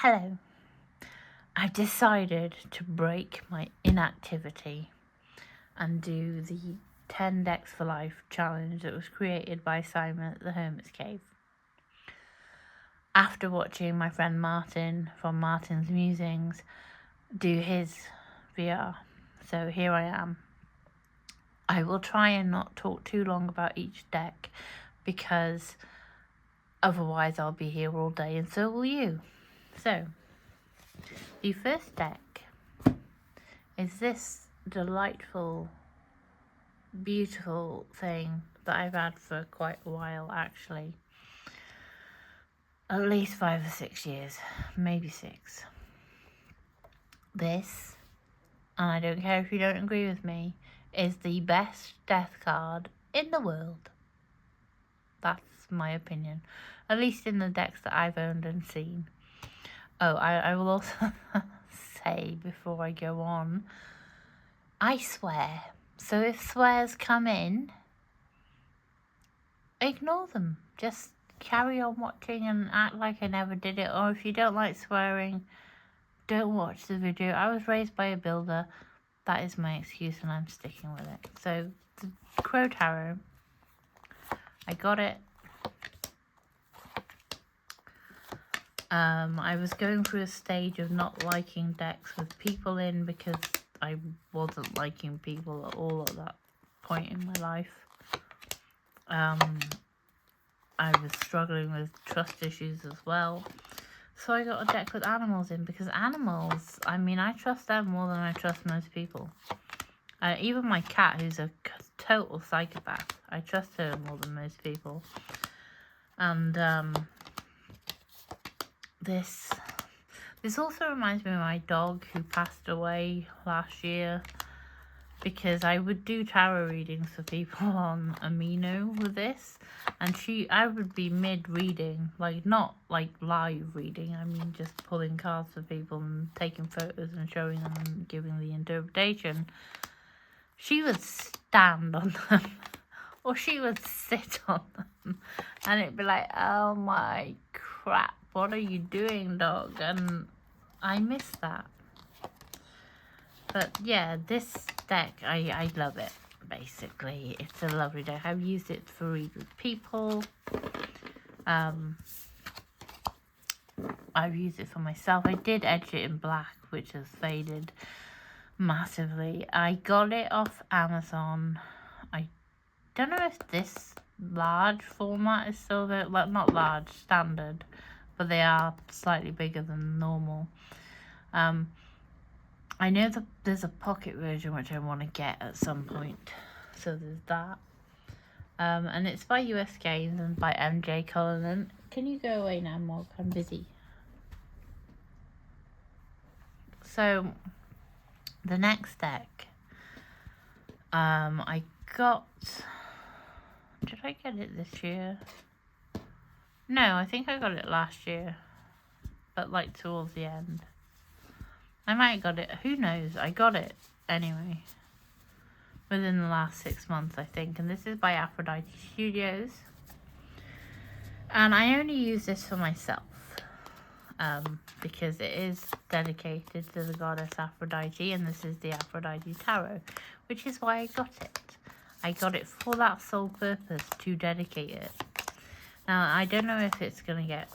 Hello. I decided to break my inactivity and do the 10 decks for life challenge that was created by Simon at the Hermit's Cave. After watching my friend Martin from Martin's Musings do his VR, so here I am. I will try and not talk too long about each deck because otherwise I'll be here all day and so will you. So, the first deck is this delightful, beautiful thing that I've had for quite a while actually. At least 5 or 6 years, maybe 6. This, and I don't care if you don't agree with me, is the best death card in the world. That's my opinion, at least in the decks that I've owned and seen. Oh, I will also say before I go on, I swear. So if swears come in, ignore them. Just carry on watching and act like I never did it. Or if you don't like swearing, don't watch the video. I was raised by a builder. That is my excuse and I'm sticking with it. So the Crow Tarot, I got it. I was going through a stage of not liking decks with people in because I wasn't liking people at all at that point in my life. I was struggling with trust issues as well. So I got a deck with animals in because animals, I mean, I trust them more than I trust most people. Even my cat, who's a total psychopath, I trust her more than most people. And this also reminds me of my dog who passed away last year, because I would do tarot readings for people on Amino with this, and I would be mid-reading, like not like live reading, I mean just pulling cards for people and taking photos and showing them and giving the interpretation. She would stand on them, or she would sit on them, and it'd be like, oh my crap, what are you doing, dog? And I miss that. But yeah, this deck, I love it, basically. It's a lovely deck. I've used it for read with people. I've used it for myself. I did edge it in black, which has faded massively. I got it off Amazon. I don't know if this large format is still there. Like, not large, standard, but they are slightly bigger than normal. I know that there's a pocket version which I want to get at some point, so there's that. And it's by US Games and by MJ Cullinan. Can you go away now, Morg? I'm busy. So, the next deck, I got... Did I get it this year? No, I think I got it last year, but like towards the end. I might have got it, who knows, I got it anyway, within the last 6 months I think, and this is by Aphrodite Studios, and I only use this for myself, because it is dedicated to the goddess Aphrodite, and this is the Aphrodite Tarot, which is why I got it. I got it for that sole purpose, to dedicate it. Now, I don't know if it's going to get,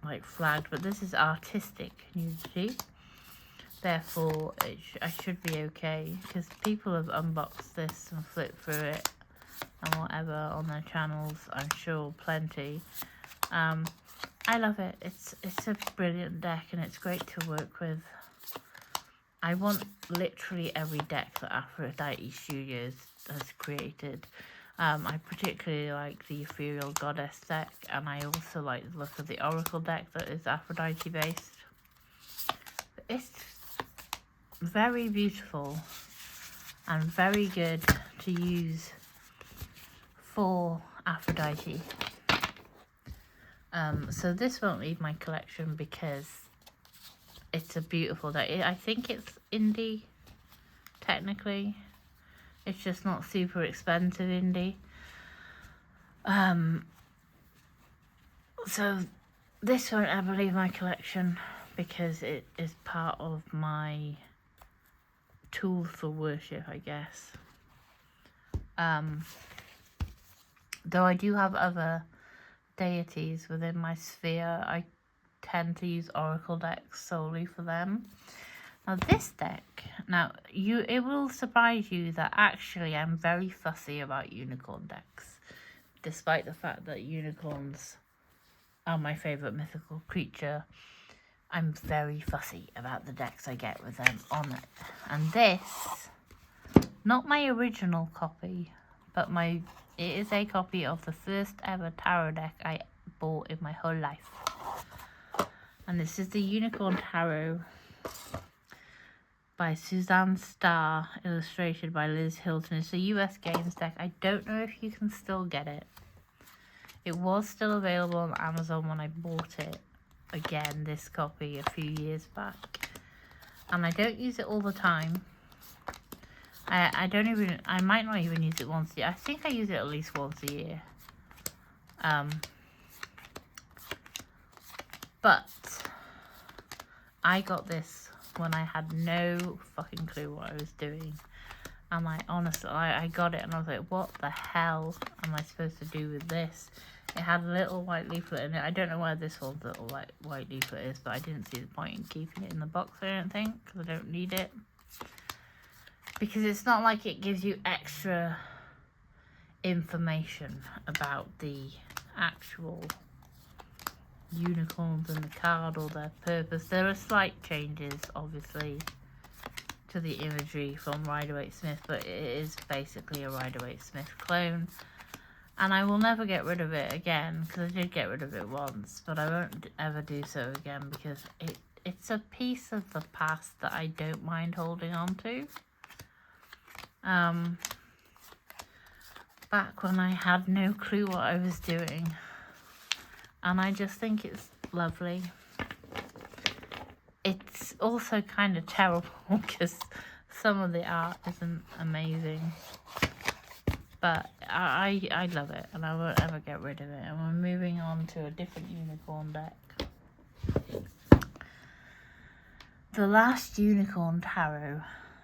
like, flagged, but this is artistic nudity. Therefore, I should be okay, because people have unboxed this and flipped through it and whatever on their channels, I'm sure, plenty. I love it. It's a brilliant deck and it's great to work with. I want literally every deck that Aphrodite Studios has created. I particularly like the Ethereal Goddess deck, and I also like the look of the Oracle deck that is Aphrodite based. It's very beautiful and very good to use for Aphrodite. So this won't leave my collection because it's a beautiful deck. I think it's indie, technically. It's just not super expensive indie. So this won't ever leave my collection because it is part of my tool for worship, I guess. Though I do have other deities within my sphere, I tend to use oracle decks solely for them. Now this deck, it will surprise you that actually I'm very fussy about unicorn decks, despite the fact that unicorns are my favourite mythical creature. I'm very fussy about the decks I get with them on it. And this, not my original copy, but it is a copy of the first ever tarot deck I bought in my whole life. And this is the Unicorn Tarot by Suzanne Starr, illustrated by Liz Hilton. It's a US Games deck. I don't know if you can still get it. It was still available on Amazon when I bought it. Again, this copy a few years back. And I don't use it all the time. I might not even use it once a year. I think I use it at least once a year. But I got this when I had no fucking clue what I was doing. And I got it and I was like, what the hell am I supposed to do with this? It had a little white leaflet in it. I don't know where this one's little white leaflet is, but I didn't see the point in keeping it in the box, I don't think, because I don't need it. Because it's not like it gives you extra information about the actual unicorns in the card or their purpose. There are slight changes, obviously, to the imagery from Rider-Waite-Smith, but it is basically a Rider-Waite-Smith clone. And I will never get rid of it again, because I did get rid of it once, but I won't ever do so again, because it's a piece of the past that I don't mind holding on to. Back when I had no clue what I was doing. And I just think it's lovely. It's also kind of terrible because some of the art isn't amazing. But I love it and I won't ever get rid of it. And we're moving on to a different unicorn deck. The Last Unicorn Tarot,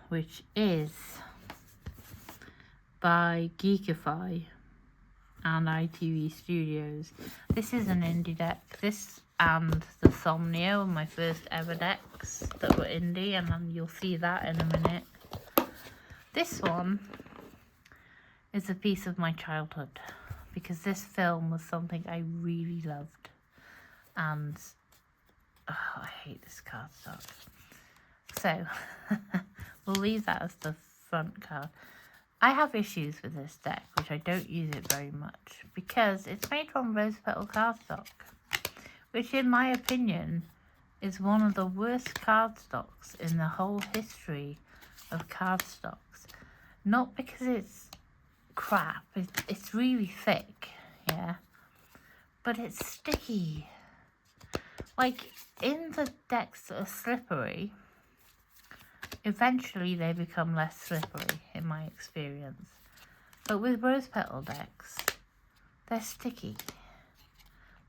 which is by Geekify and ITV Studios. This is an indie deck. This and the Somnia were my first ever decks that were indie, and then you'll see that in a minute. This one is a piece of my childhood, because this film was something I really loved. And I hate this cardstock. So we'll leave that as the front card. I have issues with this deck, which I don't use it very much, because it's made from rose petal cardstock, which in my opinion is one of the worst cardstocks in the whole history of cardstocks. Not because it's crap, it's really thick, yeah, but it's sticky. Like, in the decks that are slippery, eventually they become less slippery, in my experience. But with rose petal decks, they're sticky.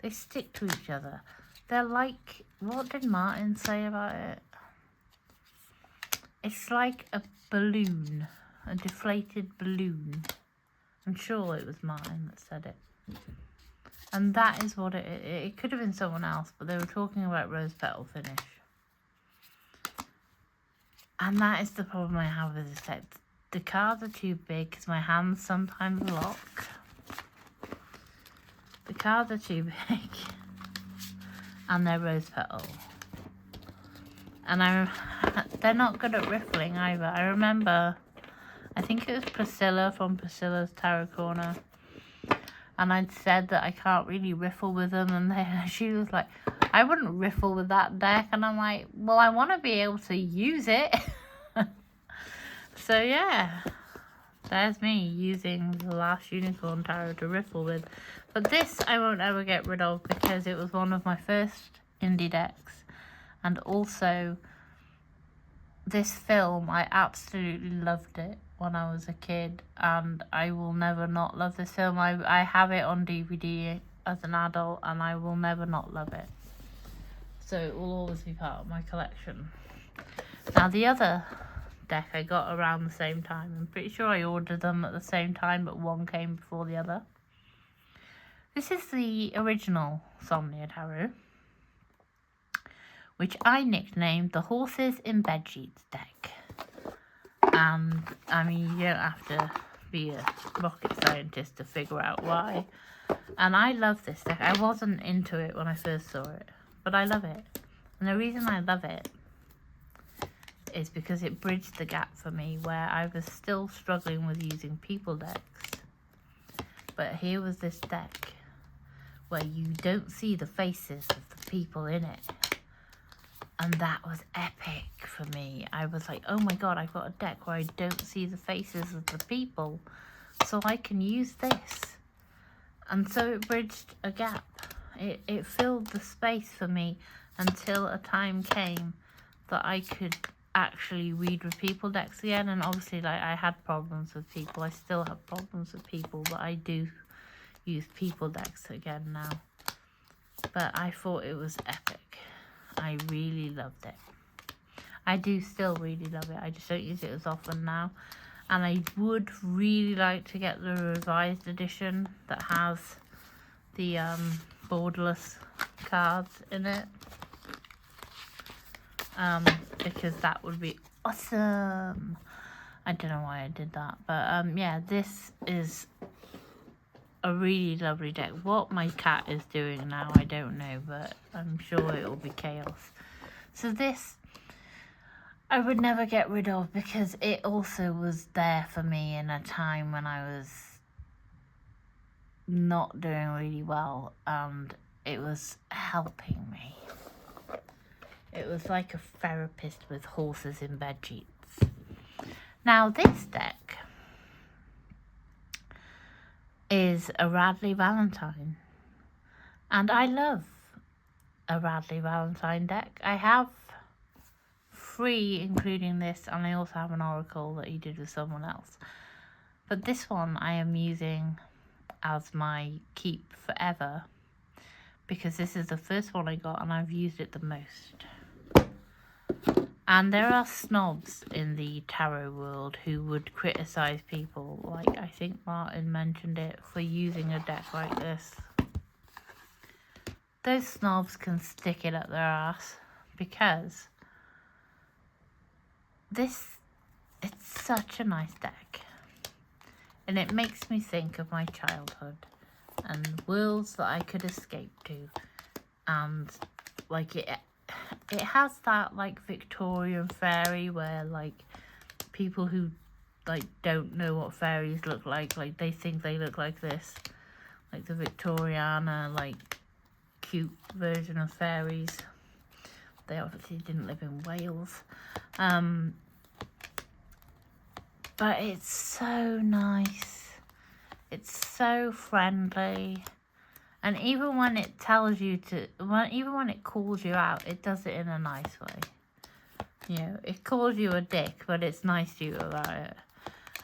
They stick to each other. They're like, what did Martin say about it? It's like a balloon, a deflated balloon. I'm sure it was Martin that said it. And that is what it could have been someone else, but they were talking about rose petal finish. And that is the problem I have with this set. The cards are too big because my hands sometimes lock. The cards are too big. And they're rose petal. And they're not good at riffling either. I remember, I think it was Priscilla from Priscilla's Tarot Corner. And I'd said that I can't really riffle with them. And she was like, I wouldn't riffle with that deck. And I'm like, well, I want to be able to use it. So yeah, there's me using the Last Unicorn Tarot to riffle with. But this I won't ever get rid of, because it was one of my first indie decks. And also, this film, I absolutely loved it when I was a kid, and I will never not love this film. I have it on DVD as an adult, and I will never not love it. So it will always be part of my collection. Now the other deck I got around the same time. I'm pretty sure I ordered them at the same time, but one came before the other. This is the original Somnia Tarot, which I nicknamed the Horses in Bedsheets deck. And I mean, you don't have to be a rocket scientist to figure out why. And I love this deck. I wasn't into it when I first saw it, but I love it. And the reason I love it is because it bridged the gap for me where I was still struggling with using people decks. But here was this deck where you don't see the faces of the people in it. And that was epic for me. I was like, oh my god, I've got a deck where I don't see the faces of the people, so I can use this. And so it bridged a gap. It filled the space for me until a time came that I could actually read with people decks again. And obviously, like, I had problems with people. I still have problems with people, but I do use people decks again now. But I thought it was epic. I really loved it. I do still really love it. I just don't use it as often now. And I would really like to get the revised edition that has the borderless cards in it. Because that would be awesome. I don't know why I did that. But yeah, this is a really lovely deck. What my cat is doing now, I don't know, but I'm sure it will be chaos. So this I would never get rid of because it also was there for me in a time when I was not doing really well, and it was helping me. It was like a therapist with horses in bed sheets. Now this deck is a Radley Valentine, and I love a Radley Valentine deck. I have 3, including this, and I also have an oracle that he did with someone else. But this one I am using as my keep forever because this is the first one I got and I've used it the most. And there are snobs in the tarot world who would criticize people, like I think Martin mentioned it, for using a deck like this. Those snobs can stick it up their ass because it's such a nice deck. And it makes me think of my childhood and worlds that I could escape to. And like it has that like Victorian fairy where like people who like don't know what fairies look like they think they look like this, like the Victoriana like cute version of fairies. They obviously didn't live in Wales, but it's so nice, it's so friendly. And even when it tells you to, even when it calls you out, it does it in a nice way. You know, it calls you a dick, but it's nice to you about it.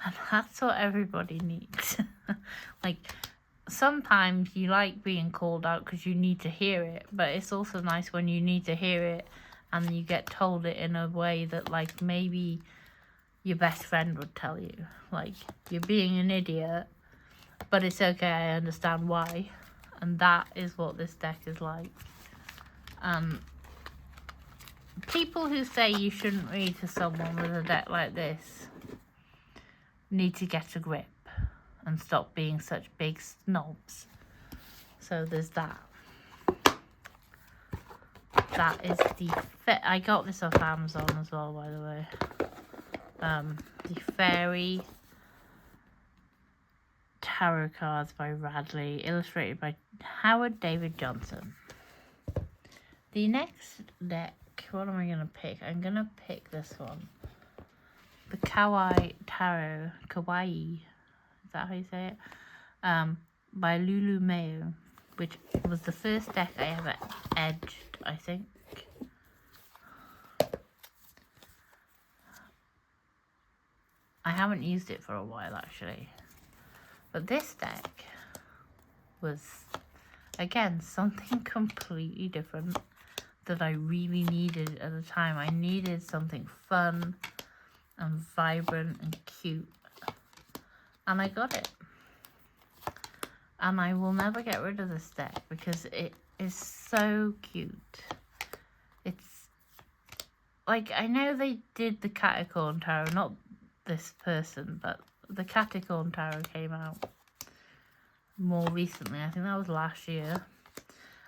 And that's what everybody needs. Like, sometimes you like being called out because you need to hear it, but it's also nice when you need to hear it and you get told it in a way that, like, maybe your best friend would tell you. Like, you're being an idiot, but it's okay, I understand why. And that is what this deck is like. People who say you shouldn't read to someone with a deck like this need to get a grip and stop being such big snobs. So there's that. That is I got this off Amazon as well, by the way. The Fairy Tarot Cards by Radley, illustrated by Howard David Johnson. The next deck, what am I going to pick? I'm going to pick this one. The Kawaii Tarot, Kawaii, is that how you say it? By Lulu Mayo, which was the first deck I ever edged, I think. I haven't used it for a while, actually. But this deck was, again, something completely different. that I really needed at the time. I needed something fun and vibrant and cute. And I got it. And I will never get rid of this deck because it is so cute. It's like, I know they did the Caticorn Tarot, not this person, but the Caticorn Tarot came out more recently. I think that was last year.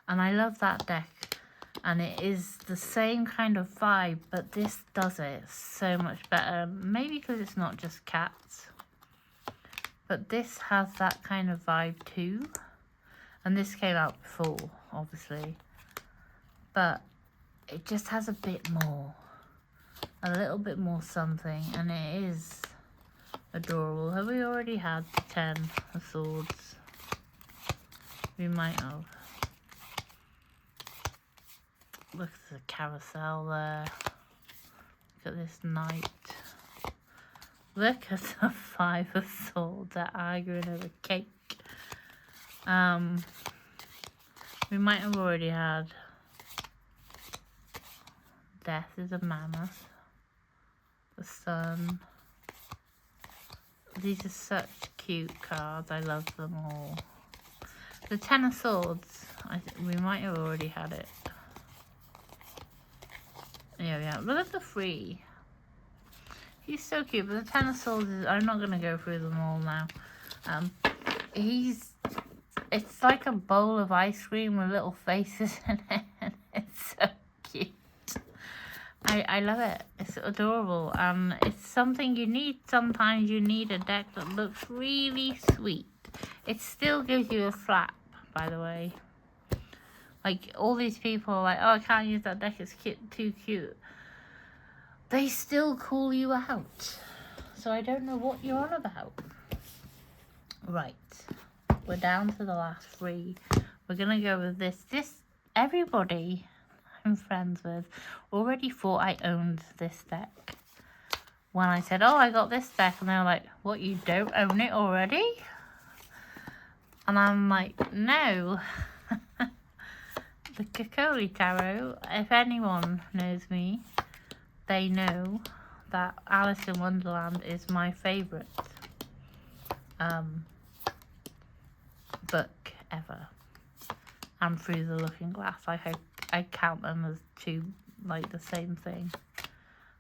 And I love that deck. And it is the same kind of vibe, but this does it so much better. Maybe because it's not just cats. But this has that kind of vibe too. And this came out before, obviously. But it just has a bit more. A little bit more something. And it is adorable. Have we already had the 10 of Swords? We might have. Look at the carousel there. Look at this knight. Look at the 5 of Swords. They're arguing over cake. We might have already had Death is a Mammoth. The Sun. These are such cute cards. I love them all. The 10 of Swords. We might have already had it. Yeah, yeah. Look at the 3. He's so cute, but the 10 of Swords is... I'm not going to go through them all now. It's like a bowl of ice cream with little faces in it, and it's so cute. I love it. It's adorable, and it's something you need. Sometimes you need a deck that looks really sweet. It still gives you a flap, by the way. Like, all these people are like, oh, I can't use that deck, it's too cute. They still call you out. So I don't know what you're on about. Right. We're down to the last 3. We're going to go with this. Everybody I'm friends with already thought I owned this deck. When I said, oh, I got this deck. And they were like, what, you don't own it already? And I'm like, no. The Kakoli Tarot, if anyone knows me, they know that Alice in Wonderland is my favourite book ever. And Through the Looking Glass, I count them as two, like, the same thing.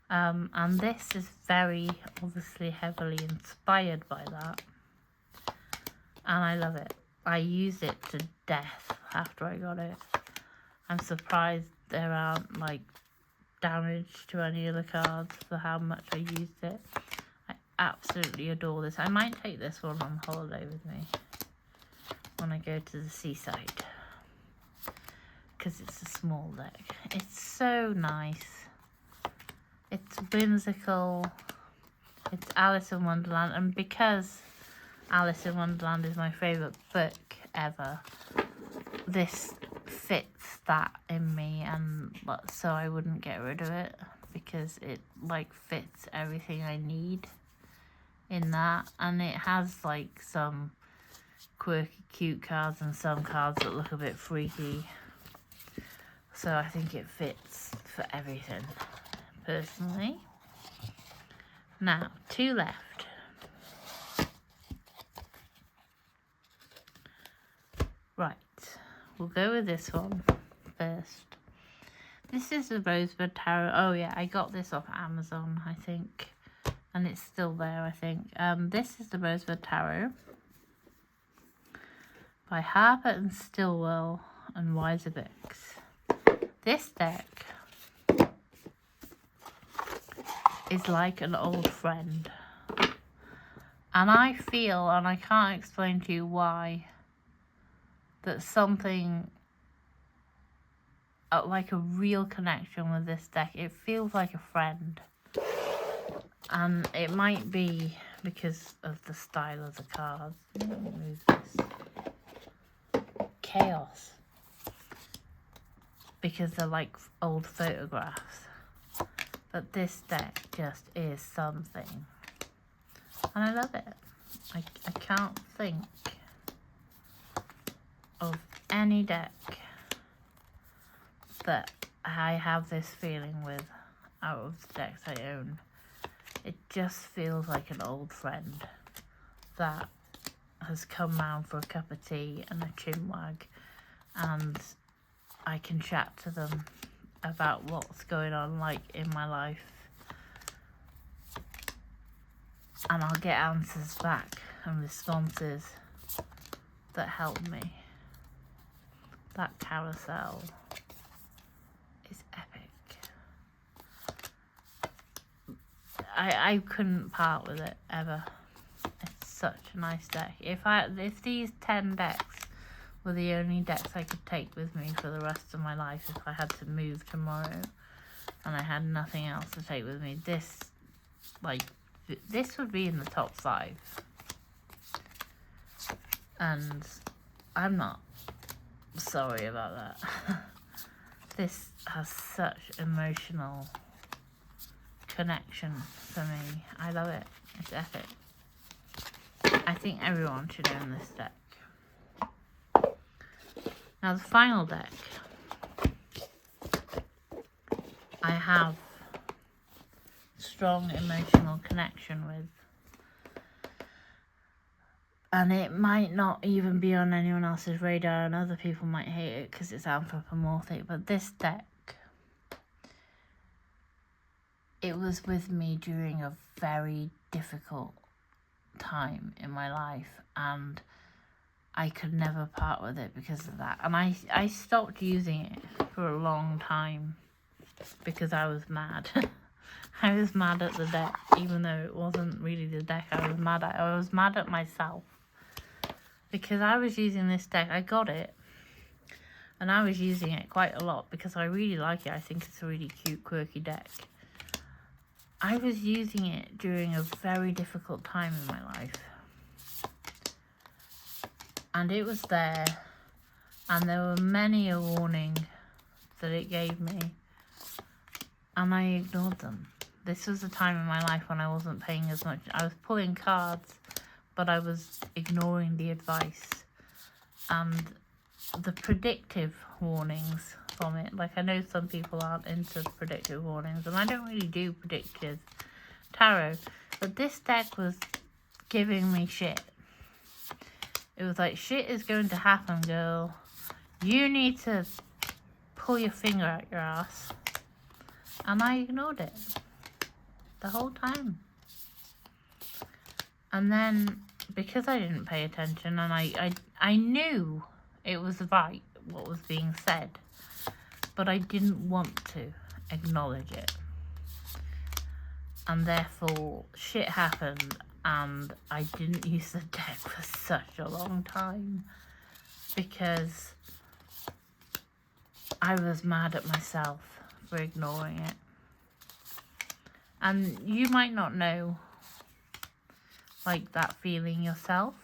And this is very obviously heavily inspired by that. And I love it. I use it to death after I got it. I'm surprised there aren't, like, damage to any of the cards for how much I used it. I absolutely adore this. I might take this one on holiday with me when I go to the seaside, because it's a small deck. It's so nice. It's whimsical. It's Alice in Wonderland, and because Alice in Wonderland is my favourite book ever, this fits that in me, and so I wouldn't get rid of it, because it, like, fits everything I need in that. And it has, like, some quirky cute cards and some cards that look a bit freaky, so I think it fits for everything, personally. Now, 2 left. Right, we'll go with this one first. This is the Rosebud Tarot. Oh yeah, I got this off Amazon, I think, and it's still there, I think. This is the Rosebud Tarot by Harper and Stillwell and Wiser Books. This deck is like an old friend, and I feel, and I can't explain to you why, that something like a real connection with this deck. It feels like a friend, and it might be because of the style of the cards. Let me move this. Chaos, because they're like old photographs. But this deck just is something, and I love it. I can't think of any deck that I have this feeling with out of the decks I own. It just feels like an old friend that has come round for a cup of tea and a chinwag, and I can chat to them about what's going on like in my life, and I'll get answers back and responses that help me. That carousel is epic. I couldn't part with it ever. It's such a nice deck. If these 10 decks were the only decks I could take with me for the rest of my life, if I had to move tomorrow and I had nothing else to take with me, this would be in the top 5. And I'm not sorry about that. This has such emotional connection for me. I love it. It's epic. I think everyone should own this deck. Now the final deck I have strong emotional connection with, and it might not even be on anyone else's radar, and other people might hate it because it's anthropomorphic, but this deck, it was with me during a very difficult time in my life, and I could never part with it because of that. And I stopped using it for a long time because I was mad. I was mad at the deck, even though it wasn't really the deck I was mad at. I was mad at myself because I was using this deck. I got it, and I was using it quite a lot because I really like it. I think it's a really cute, quirky deck. I was using it during a very difficult time in my life. And it was there, and there were many a warning that it gave me, and I ignored them. This was a time in my life when I wasn't paying as much. I was pulling cards, but I was ignoring the advice and the predictive warnings from it. Like, I know some people aren't into predictive warnings, and I don't really do predictive tarot, but this deck was giving me shit. It was like, shit is going to happen, girl. You need to pull your finger out your ass. And I ignored it the whole time. And then, because I didn't pay attention, and I knew it was right, what was being said, but I didn't want to acknowledge it. And therefore, shit happened, and I didn't use the deck for such a long time because I was mad at myself for ignoring it. And you might not know like that feeling yourself.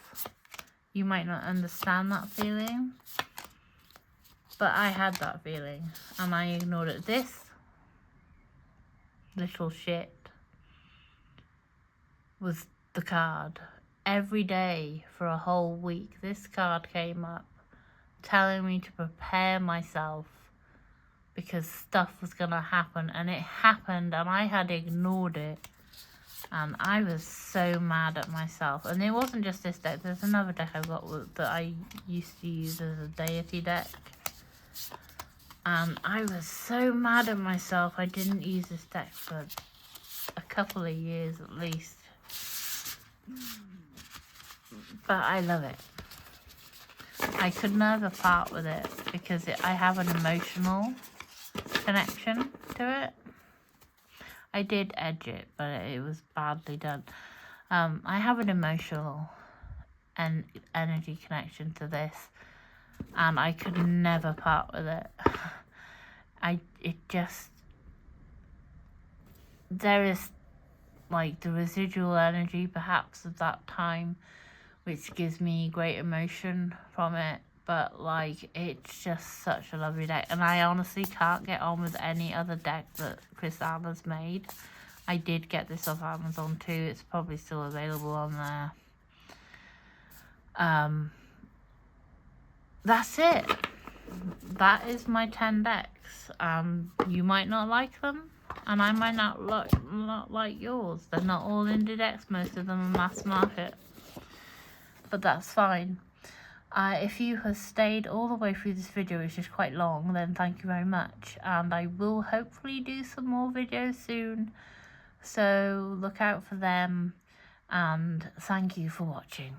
You might not understand that feeling, but I had that feeling and I ignored it. This little shit was the card. Every day for a whole week, this card came up telling me to prepare myself because stuff was gonna happen, and it happened, and I had ignored it, and I was so mad at myself. And it wasn't just this deck. There's another deck I got that I used to use as a deity deck, and I was so mad at myself. I didn't use this deck for a couple of years at least, but I love it. I could never part with it because I have an emotional connection to it. I did edge it, but it was badly done. I have an emotional and energy connection to this, and I could never part with it. There is like the residual energy perhaps of that time, which gives me great emotion from it, but like, it's just such a lovely deck, and I honestly can't get on with any other deck that Chris Allen's made. I did get this off Amazon too. It's probably still available on there. That's it. that is my 10 decks. You might not like them, and I might not like yours. They're not all indie decks, most of them are mass market, but that's fine. If you have stayed all the way through this video, which is quite long, then thank you very much, and I will hopefully do some more videos soon, so look out for them, and thank you for watching.